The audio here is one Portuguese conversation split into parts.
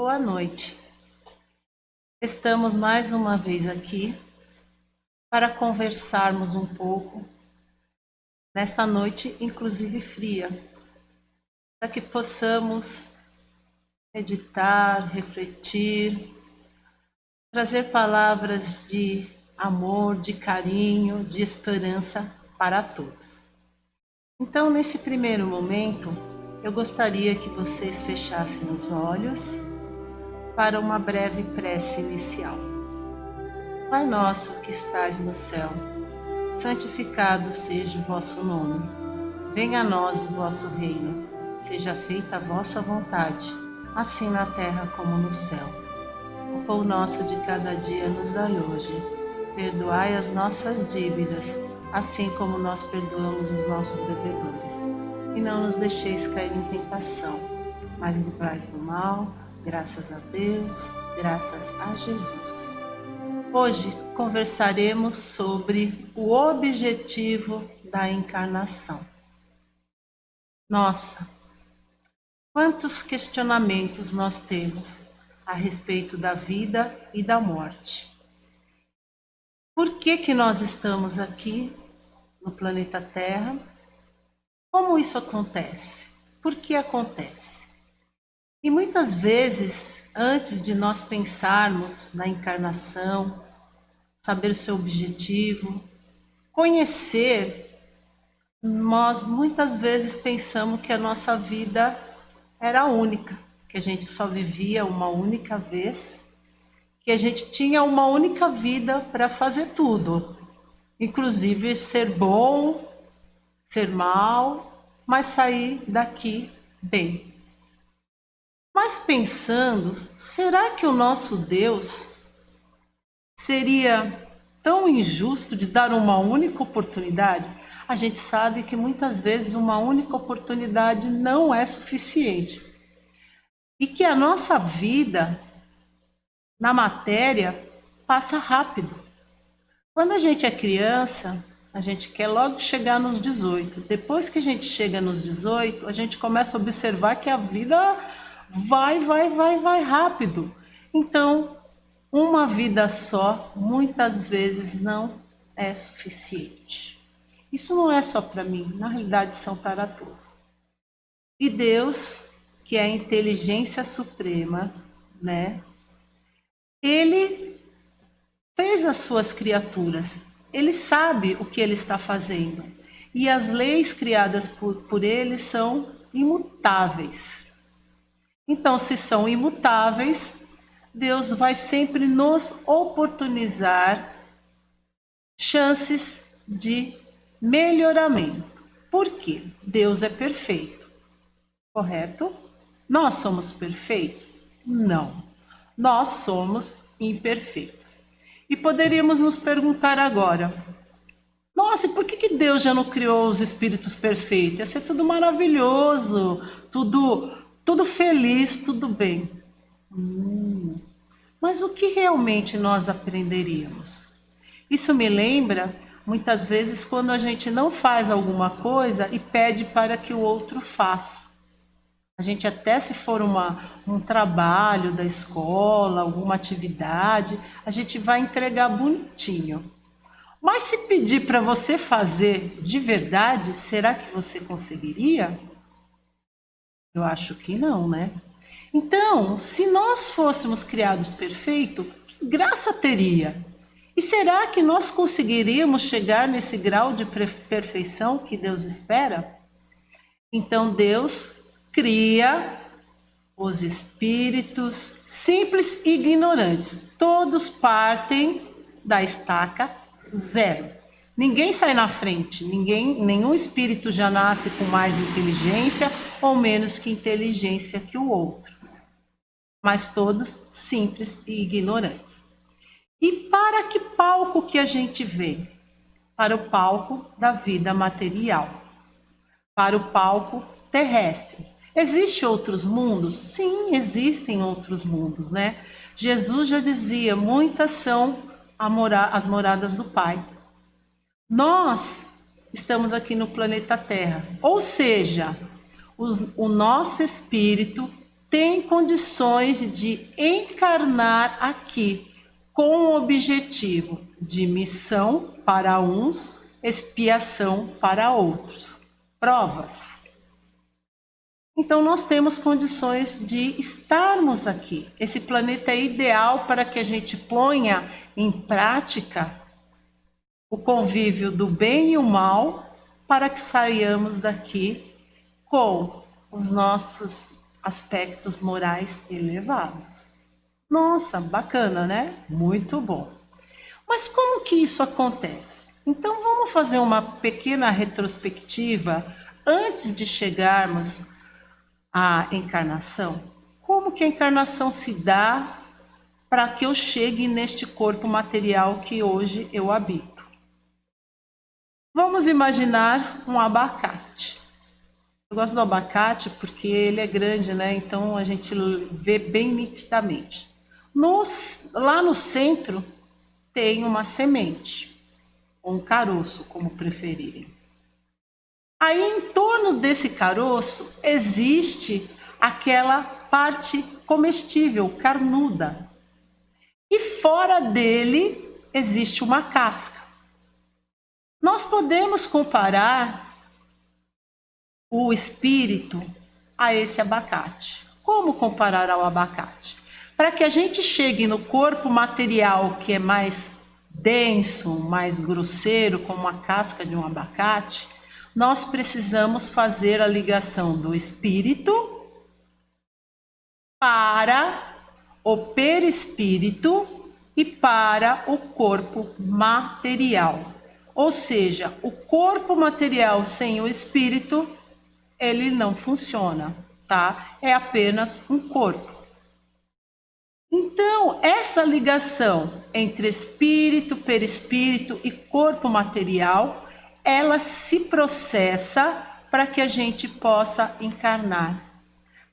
Boa noite. Estamos mais uma vez aqui para conversarmos um pouco nesta noite, inclusive fria, para que possamos meditar, refletir, trazer palavras de amor, de carinho, de esperança para todos. Então, nesse primeiro momento, eu gostaria que vocês fechassem os olhos para uma breve prece inicial. Pai nosso que estais no céu, santificado seja o vosso nome. Venha a nós o vosso reino. Seja feita a vossa vontade, assim na terra como no céu. O pão nosso de cada dia nos dai hoje. Perdoai as nossas dívidas, assim como nós perdoamos os nossos devedores. E não nos deixeis cair em tentação, mas livrai-nos do mal, graças a Deus, graças a Jesus. Hoje conversaremos sobre o objetivo da encarnação. Nossa, quantos questionamentos nós temos a respeito da vida e da morte. Por que nós estamos aqui no planeta Terra? Como isso acontece? Por que acontece? E muitas vezes, antes de nós pensarmos na encarnação, saber o seu objetivo, conhecer, nós muitas vezes pensamos que a nossa vida era única, que a gente só vivia uma única vez, que a gente tinha uma única vida para fazer tudo, inclusive ser bom, ser mal, mas sair daqui bem. Mas pensando, será que o nosso Deus seria tão injusto de dar uma única oportunidade? A gente sabe que muitas vezes uma única oportunidade não é suficiente. E que a nossa vida na matéria passa rápido. Quando a gente é criança, a gente quer logo chegar nos 18. Depois que a gente chega nos 18, a gente começa a observar que a vida vai rápido. Então, uma vida só, muitas vezes, não é suficiente. Isso não é só para mim, na realidade são para todos. E Deus, que é a inteligência suprema, né? Ele fez as suas criaturas, ele sabe o que ele está fazendo. E as leis criadas por ele são imutáveis. Então, se são imutáveis, Deus vai sempre nos oportunizar chances de melhoramento. Por quê? Deus é perfeito, correto? Nós somos perfeitos? Não. Nós somos imperfeitos. E poderíamos nos perguntar agora, nossa, e por que Deus já não criou os espíritos perfeitos? Ia ser tudo maravilhoso, tudo feliz, tudo bem. Mas o que realmente nós aprenderíamos? Isso me lembra, muitas vezes, quando a gente não faz alguma coisa e pede para que o outro faça. A gente até se for um trabalho da escola, alguma atividade, a gente vai entregar bonitinho. Mas se pedir para você fazer de verdade, será que você conseguiria? Eu acho que não, né? Então, se nós fôssemos criados perfeitos, que graça teria? E será que nós conseguiríamos chegar nesse grau de perfeição que Deus espera? Então, Deus cria os espíritos simples e ignorantes. Todos partem da estaca zero. Ninguém sai na frente, nenhum espírito já nasce com mais inteligência ou menos que inteligência que o outro. Mas todos simples e ignorantes. E para que palco que a gente vem? Para o palco da vida material. Para o palco terrestre. Existem outros mundos? Sim, existem outros mundos, né? Jesus já dizia, muitas são as moradas do Pai. Nós estamos aqui no planeta Terra, ou seja, o nosso espírito tem condições de encarnar aqui com o objetivo de missão para uns, expiação para outros. Provas. Então, nós temos condições de estarmos aqui. Esse planeta é ideal para que a gente ponha em prática o convívio do bem e o mal, para que saiamos daqui com os nossos aspectos morais elevados. Nossa, bacana, né? Muito bom. Mas como que isso acontece? Então, vamos fazer uma pequena retrospectiva antes de chegarmos a encarnação. Como que a encarnação se dá para que eu chegue neste corpo material que hoje eu habito? Vamos imaginar um abacate. Eu gosto do abacate porque ele é grande, né? Então a gente vê bem nitidamente. Lá no centro tem uma semente, ou um caroço, como preferirem. Aí, em torno desse caroço, existe aquela parte comestível, carnuda. E fora dele, existe uma casca. Nós podemos comparar o espírito a esse abacate. Como comparar ao abacate? Para que a gente chegue no corpo material, que é mais denso, mais grosseiro, como a casca de um abacate, nós precisamos fazer a ligação do espírito para o perispírito e para o corpo material. Ou seja, o corpo material sem o espírito, ele não funciona, tá? É apenas um corpo. Então, essa ligação entre espírito, perispírito e corpo material, ela se processa para que a gente possa encarnar,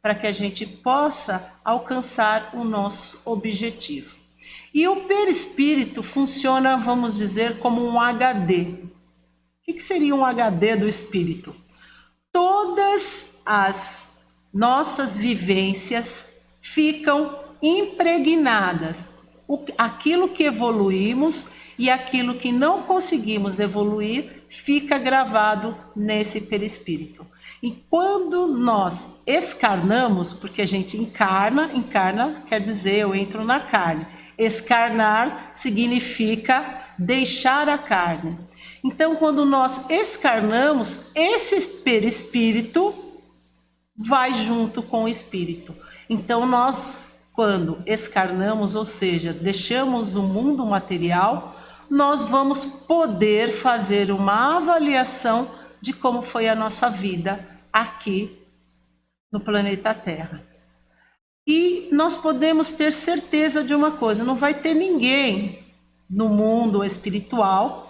para que a gente possa alcançar o nosso objetivo. E o perispírito funciona, vamos dizer, como um HD. O que seria um HD do espírito? Todas as nossas vivências ficam impregnadas. Aquilo que evoluímos e aquilo que não conseguimos evoluir fica gravado nesse perispírito. E quando nós escarnamos, porque a gente encarna quer dizer eu entro na carne. Escarnar significa deixar a carne. Então, quando nós escarnamos, esse perispírito vai junto com o espírito. Então, nós, quando escarnamos, ou seja, deixamos o mundo material, nós vamos poder fazer uma avaliação de como foi a nossa vida aqui no planeta Terra. E nós podemos ter certeza de uma coisa, não vai ter ninguém no mundo espiritual,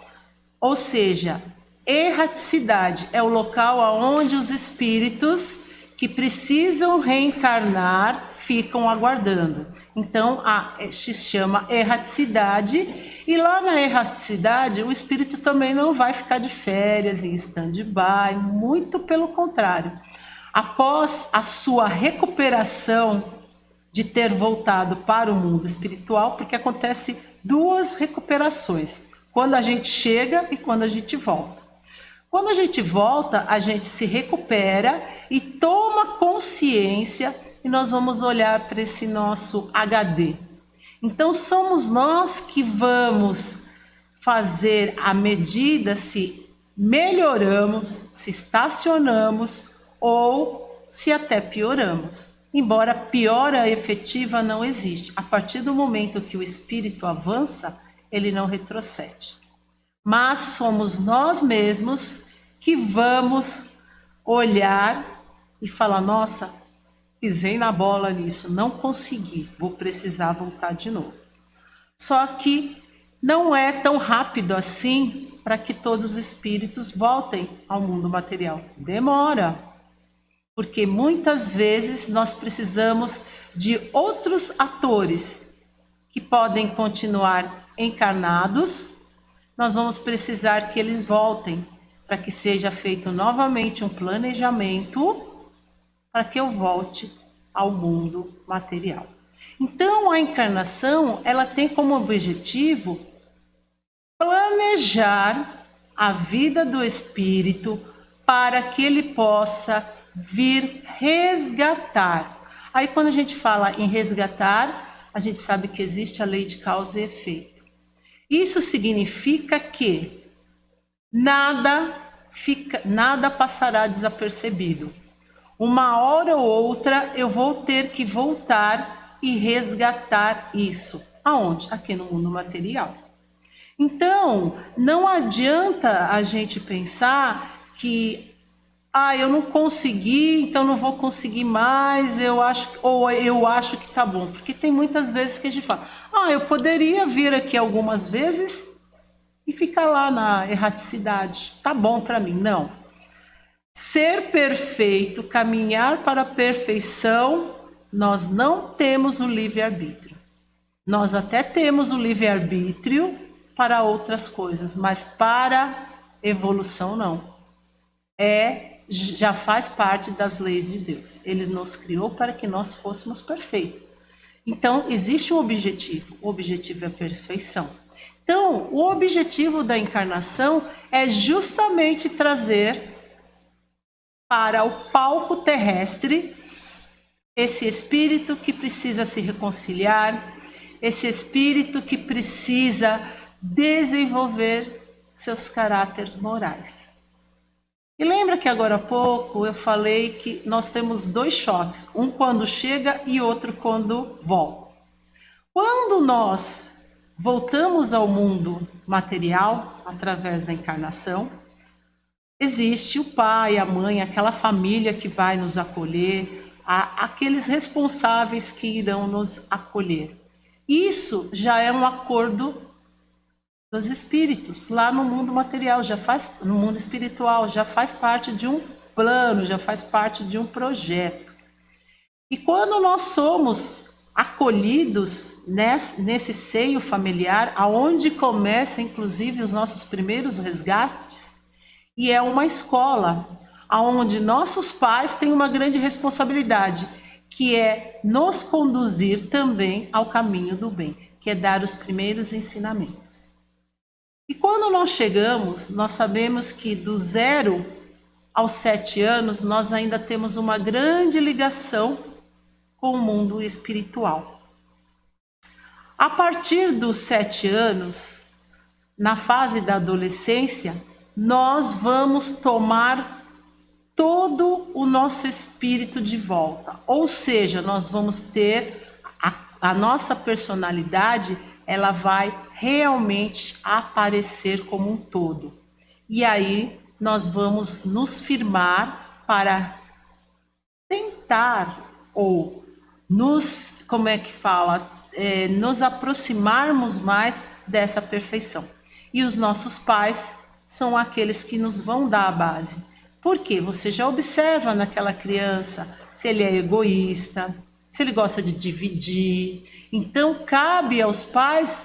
ou seja, erraticidade é o local onde os espíritos que precisam reencarnar ficam aguardando. Então, se chama erraticidade, e lá na erraticidade o espírito também não vai ficar de férias, em stand-by, muito pelo contrário. Após a sua recuperação de ter voltado para o mundo espiritual, porque acontece duas recuperações, quando a gente chega e quando a gente volta. Quando a gente volta, a gente se recupera e toma consciência e nós vamos olhar para esse nosso HD. Então, somos nós que vamos fazer a medida se melhoramos, se estacionamos ou se até pioramos. Embora piora efetiva não existe. A partir do momento que o espírito avança, ele não retrocede. Mas somos nós mesmos que vamos olhar e falar, nossa, pisei na bola nisso, não consegui, vou precisar voltar de novo. Só que não é tão rápido assim para que todos os espíritos voltem ao mundo material. Demora, porque muitas vezes nós precisamos de outros atores que podem continuar encarnados. Nós vamos precisar que eles voltem para que seja feito novamente um planejamento para que eu volte ao mundo material. Então, a encarnação, ela tem como objetivo planejar a vida do espírito para que ele possa vir resgatar. Aí, quando a gente fala em resgatar, a gente sabe que existe a lei de causa e efeito. Isso significa que nada passará desapercebido. Uma hora ou outra eu vou ter que voltar e resgatar isso. Aonde? Aqui no mundo material. Então, não adianta a gente pensar que eu não consegui, então não vou conseguir mais, eu acho que tá bom. Porque tem muitas vezes que a gente fala, eu poderia vir aqui algumas vezes e ficar lá na erraticidade. Tá bom para mim. Não. Ser perfeito, caminhar para a perfeição, nós não temos o livre-arbítrio. Nós até temos o livre-arbítrio para outras coisas, mas para evolução não. Já faz parte das leis de Deus. Ele nos criou para que nós fôssemos perfeitos. Então, existe um objetivo. O objetivo é a perfeição. Então, o objetivo da encarnação é justamente trazer para o palco terrestre esse espírito que precisa se reconciliar, esse espírito que precisa desenvolver seus caráteres morais. E lembra que agora há pouco eu falei que nós temos 2 choques, um quando chega e outro quando volta. Quando nós voltamos ao mundo material através da encarnação, existe o pai, a mãe, aquela família que vai nos acolher, aqueles responsáveis que irão nos acolher. Isso já é um acordo dos espíritos, lá no mundo material, no mundo espiritual, já faz parte de um plano, já faz parte de um projeto. E quando nós somos acolhidos nesse seio familiar, aonde começam inclusive os nossos primeiros resgates, e é uma escola, onde nossos pais têm uma grande responsabilidade, que é nos conduzir também ao caminho do bem, que é dar os primeiros ensinamentos. E quando nós chegamos, nós sabemos que do 0 aos 7 anos, nós ainda temos uma grande ligação com o mundo espiritual. A partir dos 7 anos, na fase da adolescência, nós vamos tomar todo o nosso espírito de volta. Ou seja, nós vamos ter a nossa personalidade, ela vai realmente aparecer como um todo. E aí nós vamos nos firmar para tentar ou nos aproximarmos mais dessa perfeição. E os nossos pais são aqueles que nos vão dar a base. Por quê? Você já observa naquela criança se ele é egoísta, se ele gosta de dividir. Então, cabe aos pais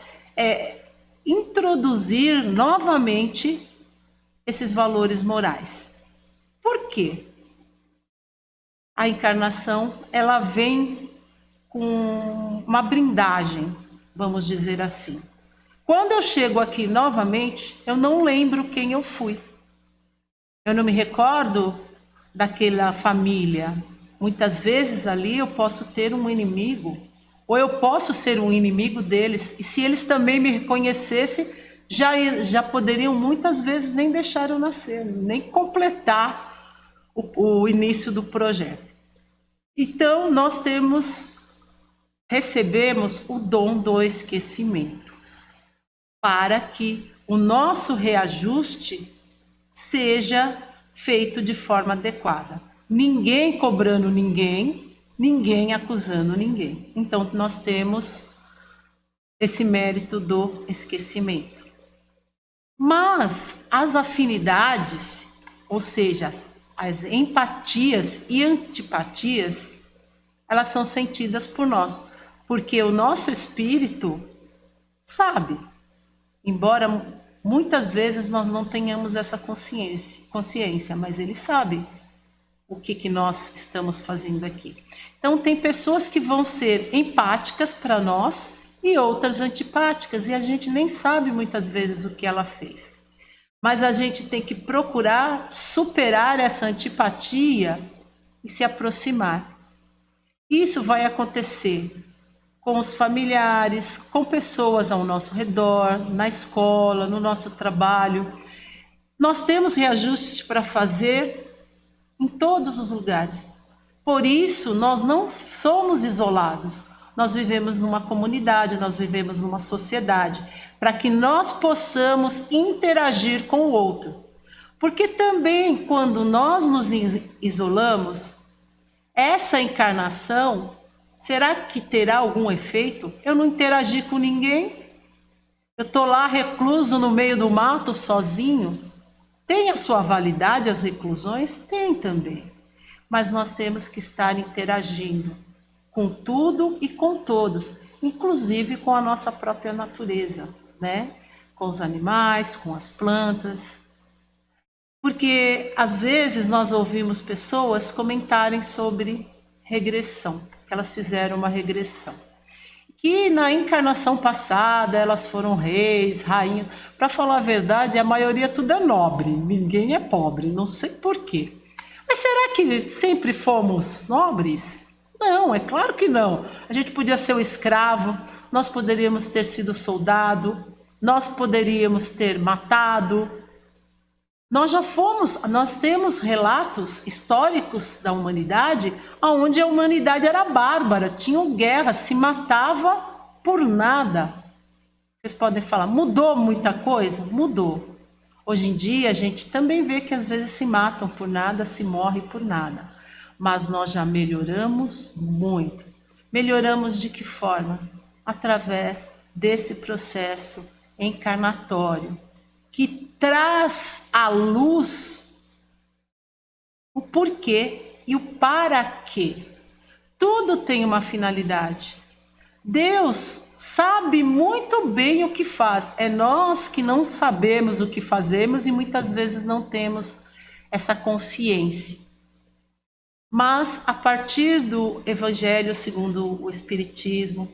introduzir novamente esses valores morais. Por quê? A encarnação, ela vem com uma blindagem, vamos dizer assim. Quando eu chego aqui novamente, eu não lembro quem eu fui. Eu não me recordo daquela família. Muitas vezes ali eu posso ter um inimigo, ou eu posso ser um inimigo deles. E se eles também me reconhecessem, já poderiam muitas vezes nem deixar eu nascer, nem completar o início do projeto. Então, nós recebemos o dom do esquecimento, para que o nosso reajuste seja feito de forma adequada. Ninguém cobrando ninguém, ninguém acusando ninguém. Então, nós temos esse mérito do esquecimento. Mas as afinidades, ou seja, as empatias e antipatias, elas são sentidas por nós, porque o nosso espírito sabe, embora muitas vezes nós não tenhamos essa consciência, mas ele sabe o que nós estamos fazendo aqui. Então, tem pessoas que vão ser empáticas para nós e outras antipáticas, e a gente nem sabe muitas vezes o que ela fez. Mas a gente tem que procurar superar essa antipatia e se aproximar. Isso vai acontecer com os familiares, com pessoas ao nosso redor, na escola, no nosso trabalho. Nós temos reajustes para fazer em todos os lugares. Por isso, nós não somos isolados. Nós vivemos numa comunidade, nós vivemos numa sociedade, para que nós possamos interagir com o outro. Porque também, quando nós nos isolamos, essa encarnação, será que terá algum efeito? Eu não interagi com ninguém? Eu estou lá recluso no meio do mato, sozinho? Tem a sua validade as reclusões? Tem também. Mas nós temos que estar interagindo com tudo e com todos, inclusive com a nossa própria natureza, né? Com os animais, com as plantas. Porque às vezes nós ouvimos pessoas comentarem sobre regressão, que elas fizeram uma regressão. Que na encarnação passada elas foram reis, rainhas. Para falar a verdade, a maioria tudo é nobre, ninguém é pobre, não sei porquê. Mas será que sempre fomos nobres? Não, é claro que não. A gente podia ser o escravo, nós poderíamos ter sido soldado, nós poderíamos ter matado. Nós temos relatos históricos da humanidade onde a humanidade era bárbara, tinham guerra, se matava por nada. Vocês podem falar, mudou muita coisa? Mudou. Hoje em dia a gente também vê que às vezes se matam por nada, se morre por nada. Mas nós já melhoramos muito. Melhoramos de que forma? Através desse processo encarnatório, que traz à luz o porquê e o para quê. Tudo tem uma finalidade. Deus sabe muito bem o que faz. É nós que não sabemos o que fazemos e muitas vezes não temos essa consciência. Mas a partir do Evangelho segundo o Espiritismo,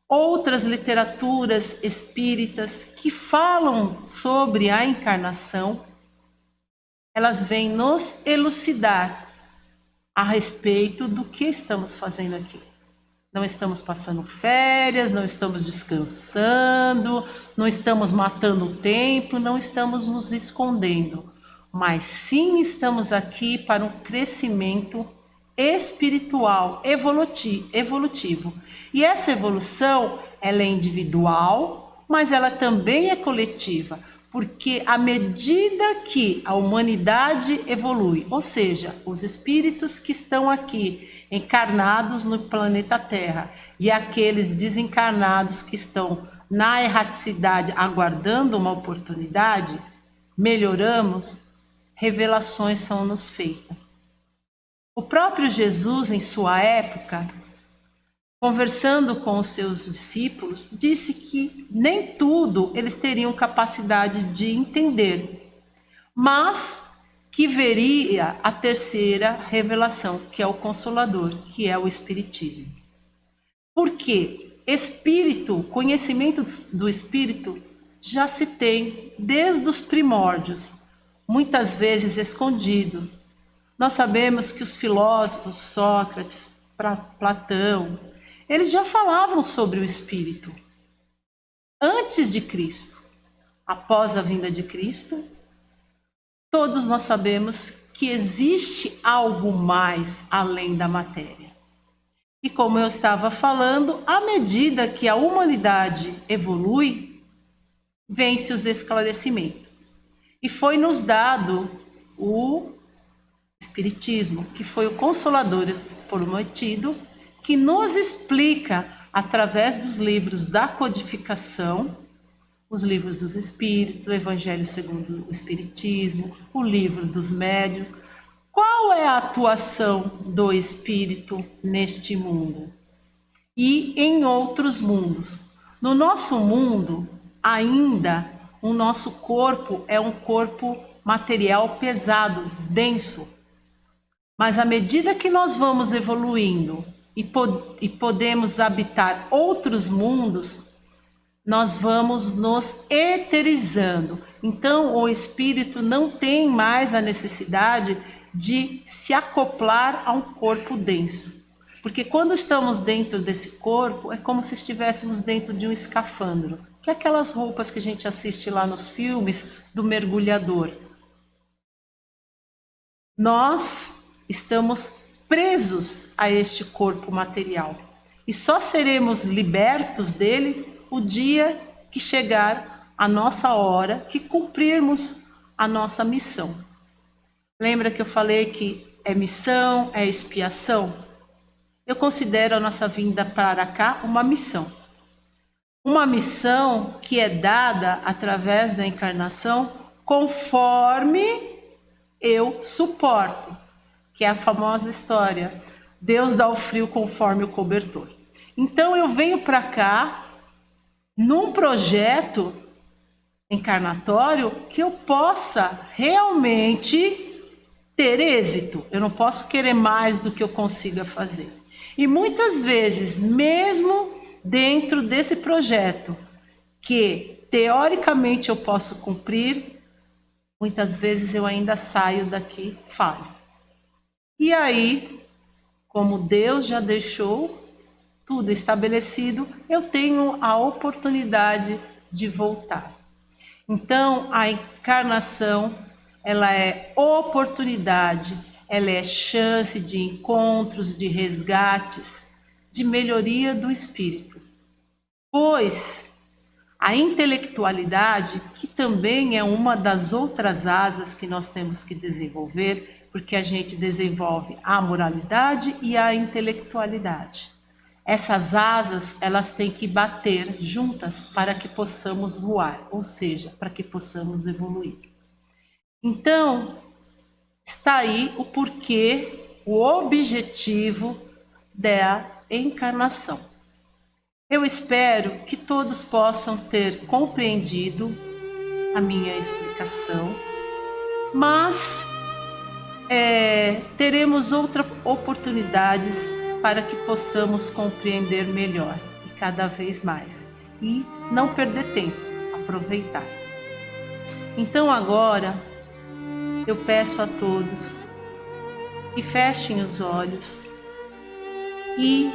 outras literaturas espíritas que falam sobre a encarnação, elas vêm nos elucidar a respeito do que estamos fazendo aqui. Não estamos passando férias, não estamos descansando, não estamos matando o tempo, não estamos nos escondendo, mas sim estamos aqui para um crescimento espiritual, evolutivo. E essa evolução, ela é individual, mas ela também é coletiva, porque à medida que a humanidade evolui, ou seja, os espíritos que estão aqui encarnados no planeta Terra e aqueles desencarnados que estão na erraticidade aguardando uma oportunidade, melhoramos, revelações são nos feitas. O próprio Jesus, em sua época, conversando com os seus discípulos, disse que nem tudo eles teriam capacidade de entender, mas que veria a terceira revelação, que é o Consolador, que é o Espiritismo. Por quê? Espírito, conhecimento do Espírito já se tem desde os primórdios, muitas vezes escondido. Nós sabemos que os filósofos, Sócrates, Platão, eles já falavam sobre o Espírito antes de Cristo. Após a vinda de Cristo, todos nós sabemos que existe algo mais além da matéria. E como eu estava falando, à medida que a humanidade evolui, vem-se os esclarecimentos. E foi nos dado o Espiritismo, que foi o Consolador prometido, que nos explica, através dos livros da codificação, os livros dos Espíritos, o Evangelho segundo o Espiritismo, o livro dos Médiuns, qual é a atuação do Espírito neste mundo e em outros mundos. No nosso mundo, ainda, o nosso corpo é um corpo material pesado, denso. Mas à medida que nós vamos evoluindo e podemos habitar outros mundos, nós vamos nos eterizando. Então, o espírito não tem mais a necessidade de se acoplar a um corpo denso. Porque quando estamos dentro desse corpo, é como se estivéssemos dentro de um escafandro, que é aquelas roupas que a gente assiste lá nos filmes do mergulhador. Nós estamos presos a este corpo material e só seremos libertos dele o dia que chegar a nossa hora, que cumprirmos a nossa missão. Lembra que eu falei que é missão, é expiação? Eu considero a nossa vinda para cá uma missão. Uma missão que é dada através da encarnação conforme eu suporto, que é a famosa história, Deus dá o frio conforme o cobertor. Então eu venho para cá num projeto encarnatório que eu possa realmente ter êxito. Eu não posso querer mais do que eu consiga fazer. E muitas vezes, mesmo dentro desse projeto, que teoricamente eu posso cumprir, muitas vezes eu ainda saio daqui falho. E aí, como Deus já deixou tudo estabelecido, eu tenho a oportunidade de voltar. Então, a encarnação, ela é oportunidade, ela é chance de encontros, de resgates, de melhoria do espírito. Pois a intelectualidade, que também é uma das outras asas que nós temos que desenvolver, porque a gente desenvolve a moralidade e a intelectualidade. Essas asas, elas têm que bater juntas para que possamos voar, ou seja, para que possamos evoluir. Então, está aí o porquê, o objetivo da encarnação. Eu espero que todos possam ter compreendido a minha explicação, mas teremos outras oportunidades para que possamos compreender melhor e cada vez mais. E não perder tempo, aproveitar. Então agora eu peço a todos que fechem os olhos e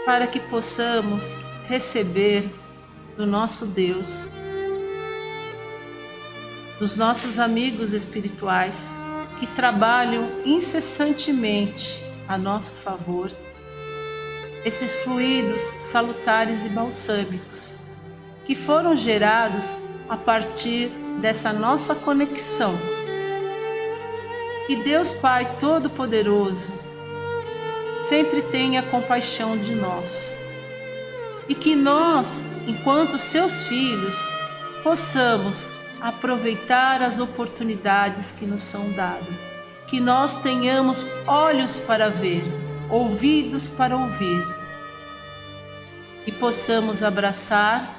para que possamos receber do nosso Deus, dos nossos amigos espirituais que trabalham incessantemente a nosso favor, esses fluidos salutares e balsâmicos que foram gerados a partir dessa nossa conexão. Que Deus Pai Todo-Poderoso sempre tenha compaixão de nós e que nós, enquanto seus filhos, possamos aproveitar as oportunidades que nos são dadas. Que nós tenhamos olhos para ver, ouvidos para ouvir e possamos abraçar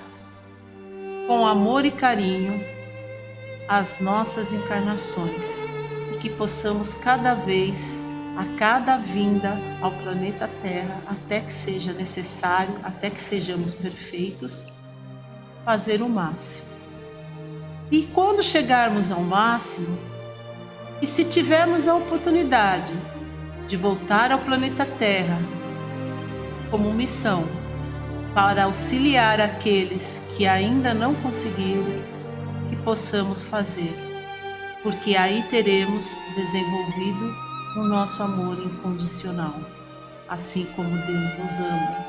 com amor e carinho as nossas encarnações e que possamos cada vez, a cada vinda ao planeta Terra, até que seja necessário, até que sejamos perfeitos, fazer o máximo. E quando chegarmos ao máximo, e se tivermos a oportunidade de voltar ao planeta Terra como missão para auxiliar aqueles que ainda não conseguiram, que possamos fazer, porque aí teremos desenvolvido o nosso amor incondicional, assim como Deus nos ama,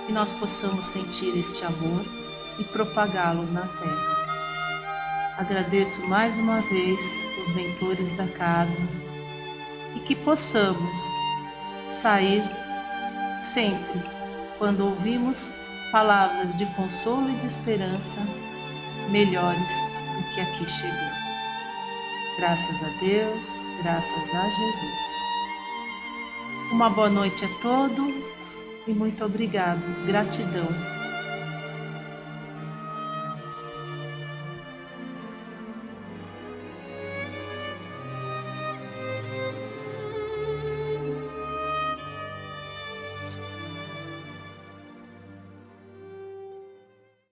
que nós possamos sentir este amor e propagá-lo na Terra. Agradeço mais uma vez os mentores da casa e que possamos sair sempre, quando ouvimos palavras de consolo e de esperança, melhores do que aqui chegamos. Graças a Deus, graças a Jesus. Uma boa noite a todos e muito obrigado, gratidão.